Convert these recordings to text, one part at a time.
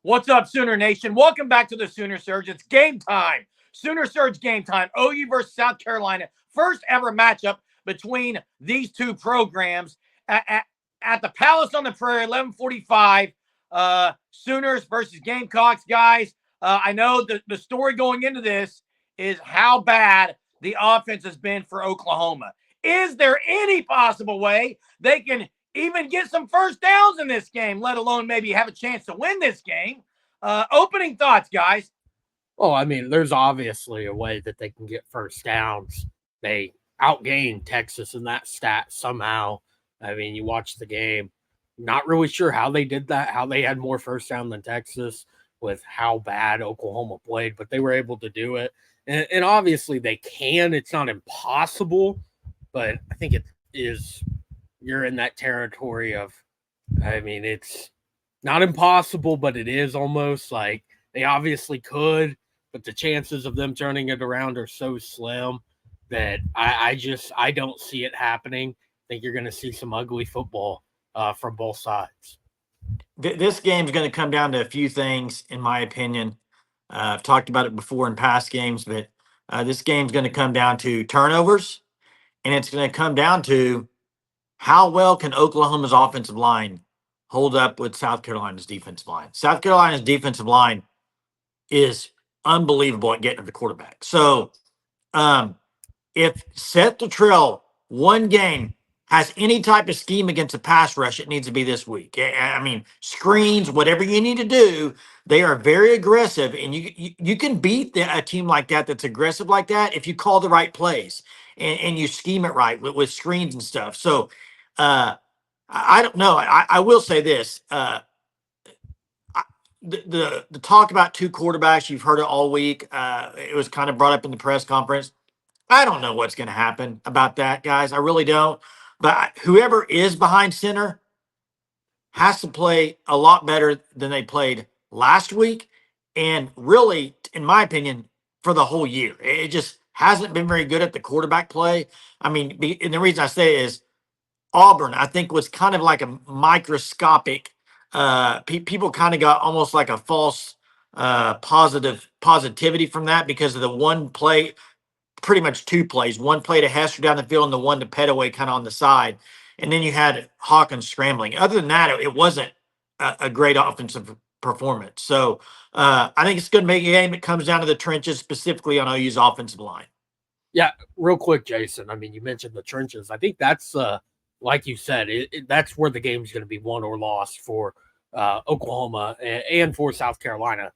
What's up, Sooner Nation? Welcome back to the Sooner Surge. It's game time. Sooner Surge game time. OU versus South Carolina. First ever matchup between these two programs at the Palace on the Prairie, 11:45. Sooners versus Gamecocks, guys. I know the story going into this is how bad the offense has been for Oklahoma. Is there any possible way they can even get some first downs in this game, let alone maybe have a chance to win this game? Opening thoughts, guys. Well, I mean, there's obviously a way that they can get first downs. They outgained Texas in that stat somehow. I mean, you watch the game, not really sure how they did that, how they had more first down than Texas with how bad Oklahoma played, but they were able to do it. And obviously they can. It's not impossible, but I think it is. You're in that territory of, I mean, it's not impossible, but it is almost like they obviously could, but the chances of them turning it around are so slim that I don't see it happening. I think you're going to see some ugly football from both sides. This game's going to come down to a few things, in my opinion. I've talked about it before in past games, but this game's going to come down to turnovers, and it's going to come down to how well can Oklahoma's offensive line hold up with South Carolina's defensive line. South Carolina's defensive line is unbelievable at getting to the quarterback. So if Seth Luttrell one game has any type of scheme against a pass rush, it needs to be this week. I mean, screens, whatever you need to do, they are very aggressive, and you can beat a team like that that's aggressive like that if you call the right plays and you scheme it right with screens and stuff. So I don't know. I will say this. The talk about two quarterbacks, you've heard it all week. It was kind of brought up in the press conference. I don't know what's going to happen about that, guys. I really don't. But whoever is behind center has to play a lot better than they played last week. And really, in my opinion, for the whole year, it just hasn't been very good at the quarterback play. I mean, and the reason I say it is Auburn, I think, was kind of like a microscopic. People kind of got almost like a false positivity from that because of the one play, pretty much two plays. One play to Hester down the field and the one to Petaway kind of on the side. And then you had Hawkins scrambling. Other than that, it wasn't a great offensive performance. So I think it's going to make a game. It comes down to the trenches, specifically on OU's offensive line. Yeah, real quick, Jason. I mean, you mentioned the trenches. I think that's, like you said, that's where the game's going to be won or lost for Oklahoma and for South Carolina.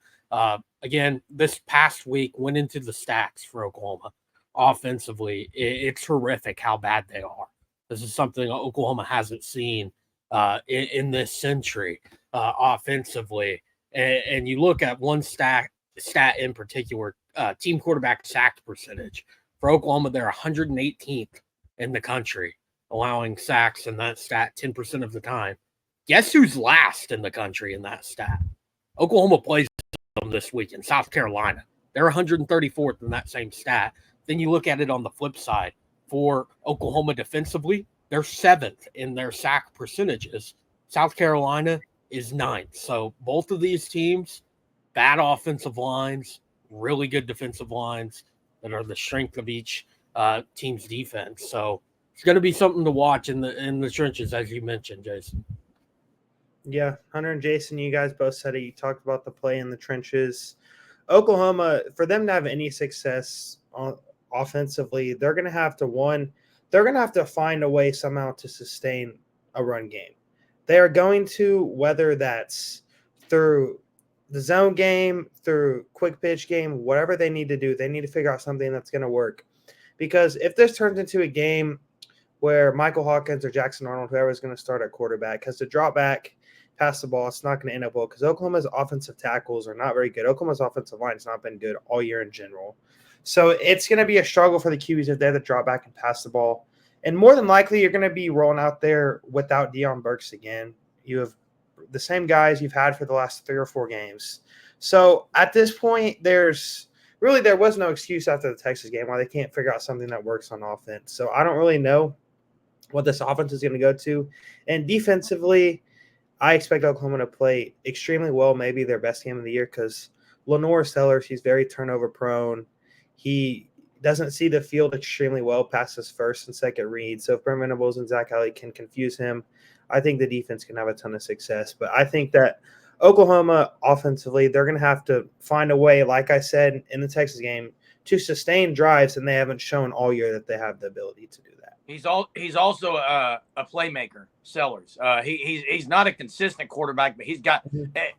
Again, this past week went into the stacks for Oklahoma. Offensively, it's horrific how bad they are. This is something Oklahoma hasn't seen in this century offensively. And you look at one stat in particular, team quarterback sack percentage. For Oklahoma, they're 118th in the country, allowing sacks in that stat 10% of the time. Guess who's last in the country in that stat? Oklahoma plays them this week in South Carolina. They're 134th in that same stat. Then you look at it on the flip side. For Oklahoma defensively, they're 7th in their sack percentages. South Carolina is 9th. So both of these teams, bad offensive lines, really good defensive lines that are the strength of each team's defense. So it's going to be something to watch in the trenches, as you mentioned, Jason. Yeah, Hunter and Jason, you guys both said it. You talked about the play in the trenches. Oklahoma, for them to have any success offensively, they're going to have to find a way somehow to sustain a run game. They are going to, whether that's through the zone game, through quick pitch game, whatever they need to do, they need to figure out something that's going to work. Because if this turns into a game where Michael Hawkins or Jackson Arnold, whoever is going to start at quarterback, has to drop back, pass the ball, it's not going to end up well because Oklahoma's offensive tackles are not very good. Oklahoma's offensive line has not been good all year in general. So it's going to be a struggle for the QBs if they have to drop back and pass the ball. And more than likely, you're going to be rolling out there without Deion Burks again. You have the same guys you've had for the last 3 or 4 games. So at this point, there was no excuse after the Texas game why they can't figure out something that works on offense. So I don't really know what this offense is going to go to. And defensively, I expect Oklahoma to play extremely well, maybe their best game of the year, because Lenore Sellers, he's very turnover prone. He doesn't see the field extremely well past his first and second read. So if Brent Venables and Zach Elliott can confuse him, I think the defense can have a ton of success. But I think that Oklahoma offensively, they're going to have to find a way, like I said in the Texas game, to sustain drives, and they haven't shown all year that they have the ability to do that. He's also a playmaker, Sellers. He's not a consistent quarterback, but he's got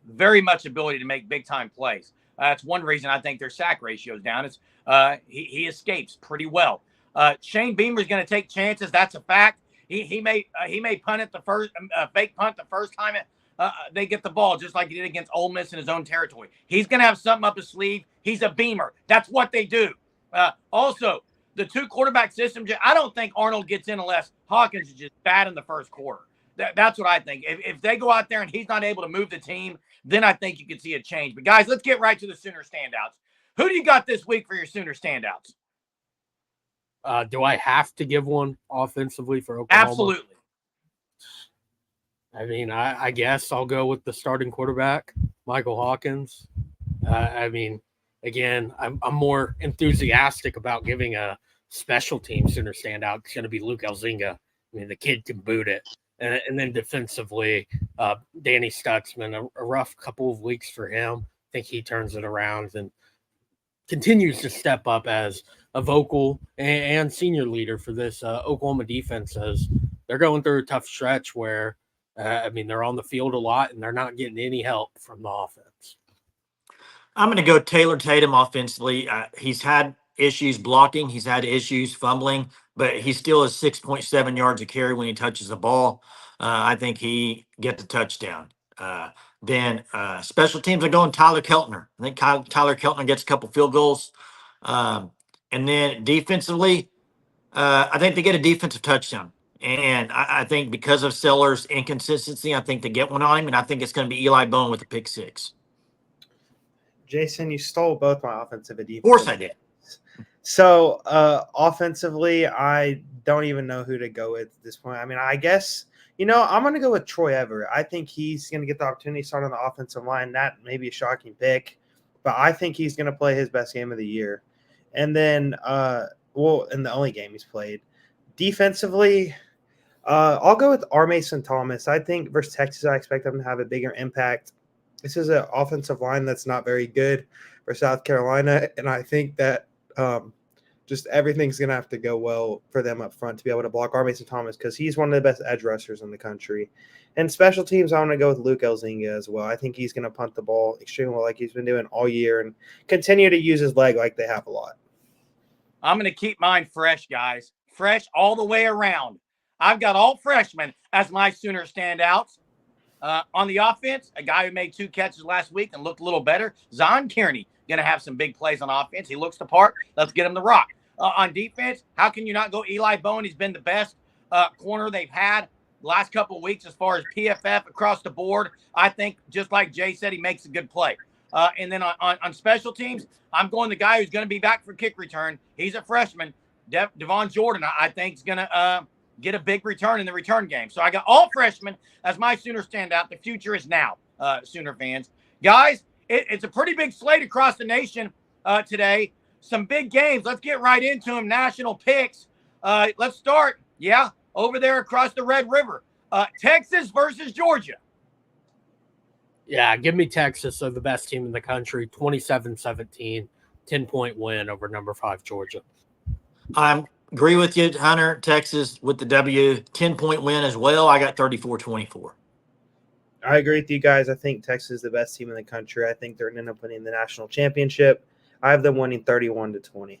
very much ability to make big time plays. That's one reason I think their sack ratio is down. Is he escapes pretty well. Shane Beamer's going to take chances. That's a fact. He may punt it the first fake punt the first time they get the ball, just like he did against Ole Miss in his own territory. He's going to have something up his sleeve. He's a Beamer. That's what they do. Also, the two quarterback system, I don't think Arnold gets in unless Hawkins is just bad in the first quarter. That's what I think. If they go out there and he's not able to move the team, then I think you could see a change. But, guys, let's get right to the Sooner standouts. Who do you got this week for your Sooner standouts? Do I have to give one offensively for Oklahoma? Absolutely. I mean, I guess I'll go with the starting quarterback, Michael Hawkins. I mean, again, I'm more enthusiastic about giving a special team Sooner standout. It's going to be Luke Elzinga. I mean, the kid can boot it. And then defensively, Danny Stutzman, a rough couple of weeks for him. I think he turns it around and continues to step up as a vocal and senior leader for this Oklahoma defense, as they're going through a tough stretch where, I mean, they're on the field a lot and they're not getting any help from the offense. I'm going to go Taylor Tatum offensively. He's had issues blocking. He's had issues fumbling, but he still is 6.7 yards a carry when he touches the ball. I think he gets a touchdown. Then special teams are going Tyler Keltner. I think Tyler Keltner gets a couple field goals. And then defensively, I think they get a defensive touchdown. And I think because of Sellers' inconsistency, I think they get one on him. And I think it's going to be Eli Bone with a pick six. Jason, you stole both my offensive and defensive. Of course I did. So offensively, I don't even know who to go with at this point. I mean, I guess, I'm going to go with Troy Everett. I think he's going to get the opportunity to start on the offensive line. That may be a shocking pick, but I think he's going to play his best game of the year. And then, in the only game he's played. Defensively, I'll go with R. Mason Thomas. I think versus Texas, I expect them to have a bigger impact. This is an offensive line that's not very good for South Carolina, and I think that just everything's going to have to go well for them up front to be able to block R. Mason Thomas, because he's one of the best edge rushers in the country. And special teams, I'm going to go with Luke Elzinga as well. I think he's going to punt the ball extremely well like he's been doing all year and continue to use his leg like they have a lot. I'm going to keep mine fresh, guys. Fresh all the way around. I've got all freshmen as my Sooner standouts. On the offense, a guy who made 2 catches last week and looked a little better, Zon Kearney, going to have some big plays on offense. He looks the part. Let's get him the rock. On defense, how can you not go Eli Bone? He's been the best corner they've had the last couple of weeks as far as PFF across the board. I think, just like Jay said, he makes a good play. And then on special teams, I'm going the guy who's going to be back for kick return. He's a freshman. Devon Jordan, I think, is going to get a big return in the return game. So I got all freshmen as my Sooner standout. The future is now, Sooner fans. Guys, it's a pretty big slate across the nation today. Some big games. Let's get right into them. National picks. Let's start, over there across the Red River. Texas versus Georgia. Yeah, give me Texas. They're the best team in the country. 27-17, 10-point win over number 5 Georgia. Agree with you, Hunter. Texas with the W, 10-point win as well. I got 34-24. I agree with you guys. I think Texas is the best team in the country. I think they're going to end up winning the national championship. I have them winning 31-20.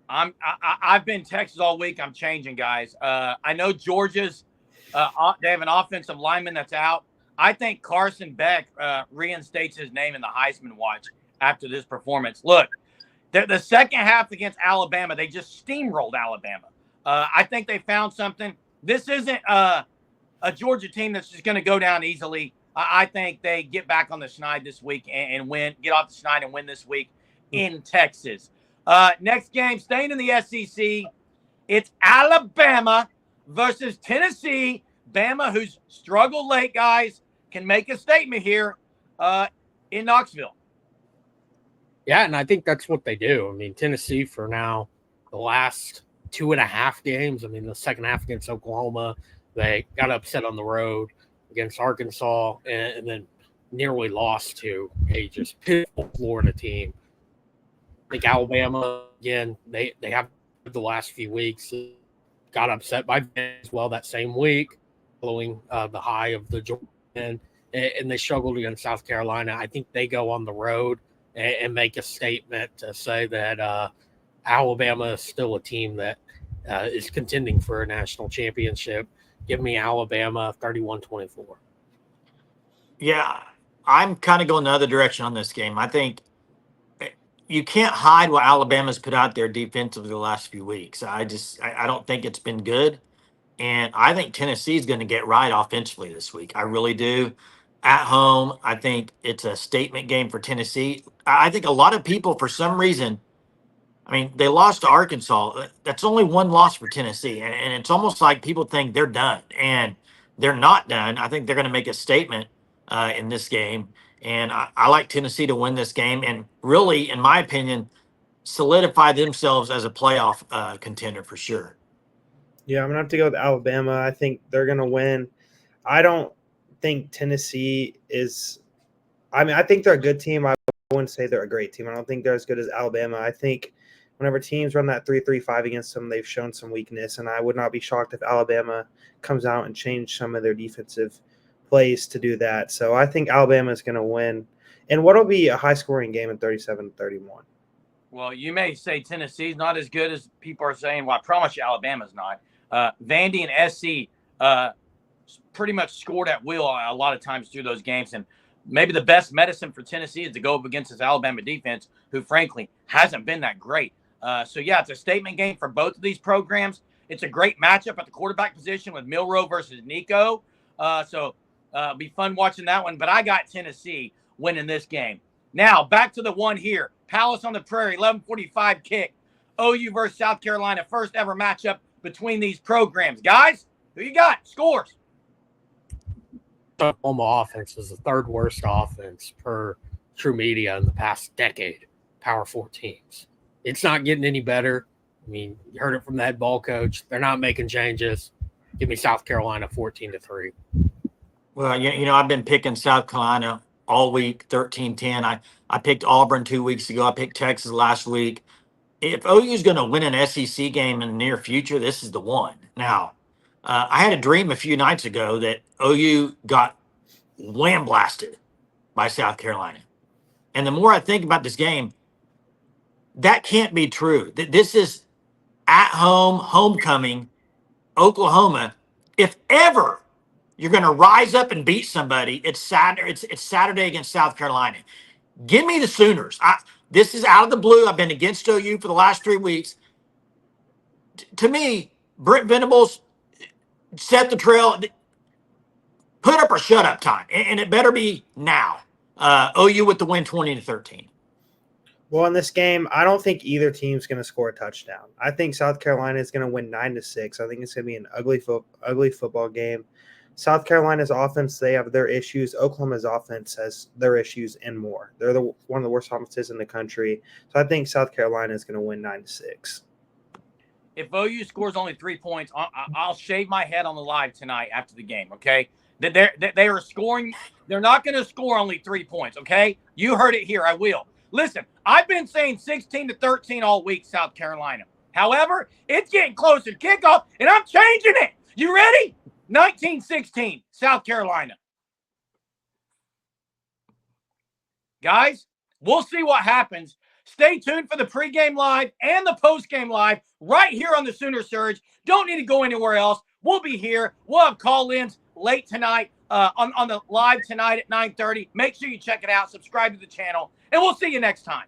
I've been Texas all week. I'm changing, guys. I know Georgia's they have an offensive lineman that's out. I think Carson Beck reinstates his name in the Heisman watch after this performance. Look, the second half against Alabama, they just steamrolled Alabama. I think they found something. This isn't a Georgia team that's just going to go down easily. I think they get back on the schneid this week and win, get off the schneid and win this week in Texas. Next game, staying in the SEC, it's Alabama versus Tennessee. Bama, who's struggled late, guys, can make a statement here in Knoxville. Yeah, and I think that's what they do. I mean, Tennessee for now, the last 2.5 games, I mean, the second half against Oklahoma, they got upset on the road against Arkansas and then nearly lost to a just pitiful Florida team. I think Alabama, again, they have the last few weeks got upset by as well that same week following the high of the Jordan, and they struggled against South Carolina. I think they go on the road and make a statement to say that Alabama is still a team that is contending for a national championship. Give me Alabama 31-24. Yeah, I'm kind of going the other direction on this game. I think you can't hide what Alabama's put out there defensively the last few weeks. I don't think it's been good. And I think Tennessee's going to get right offensively this week. I really do. At home, I think it's a statement game for Tennessee. I think a lot of people, for some reason, I mean, they lost to Arkansas. That's only one loss for Tennessee. And it's almost like people think they're done. And they're not done. I think they're going to make a statement in this game. And I like Tennessee to win this game and really, in my opinion, solidify themselves as a playoff contender for sure. Yeah, I'm going to have to go with Alabama. I think they're going to win. I don't think Tennessee is – I mean, I think they're a good team. I wouldn't say they're a great team. I don't think they're as good as Alabama. I think whenever teams run that 3-3-5 against them, they've shown some weakness, and I would not be shocked if Alabama comes out and change some of their defensive plays to do that. So I think Alabama is going to win. And what'll be a high-scoring game in 37-31? Well, you may say Tennessee's not as good as people are saying. Well, I promise you Alabama's not. Vandy and SC pretty much scored at will a lot of times through those games. And maybe the best medicine for Tennessee is to go up against this Alabama defense, who, frankly, hasn't been that great. So, yeah, it's a statement game for both of these programs. It's a great matchup at the quarterback position with Milroe versus Nico. So it'll be fun watching that one. But I got Tennessee winning this game. Now, back to the one here. Palace on the Prairie, 11:45 kick. OU versus South Carolina, first ever matchup between these programs. Guys, who you got? Scores. Oklahoma offense is the third worst offense per True Media in the past decade. Power 4 teams. It's not getting any better. I mean, you heard it from the head ball coach. They're not making changes. Give me South Carolina 14-3. Well, I've been picking South Carolina all week, 13-10. I picked Auburn 2 weeks ago. I picked Texas last week. If OU is going to win an SEC game in the near future, this is the one. Now, I had a dream a few nights ago that OU got wham blasted by South Carolina. And the more I think about this game, that can't be true. This is at home, homecoming, Oklahoma. If ever you're going to rise up and beat somebody, it's Saturday against South Carolina. Give me the Sooners. This is out of the blue. I've been against OU for the last 3 weeks. To me, Brent Venables set the trail. Put up or shut up time, and it better be now. OU with the win, 20-13. Well, in this game, I don't think either team's going to score a touchdown. I think South Carolina is going to win 9-6. I think it's going to be an ugly football game. South Carolina's offense, they have their issues. Oklahoma's offense has their issues and more. They're one of the worst offenses in the country. So I think South Carolina is going to win 9-6. If OU scores only 3 points, I'll shave my head on the live tonight after the game, okay? They are scoring. They're not going to score only 3 points, okay? You heard it here. I will. Listen, I've been saying 16-13 all week, South Carolina. However, it's getting close to kickoff, and I'm changing it. You ready? 19-16, South Carolina. Guys, we'll see what happens. Stay tuned for the pregame live and the postgame live right here on the Sooner Surge. Don't need to go anywhere else. We'll be here. We'll have call-ins late tonight on the live tonight at 9:30. Make sure you check it out. Subscribe to the channel, and we'll see you next time.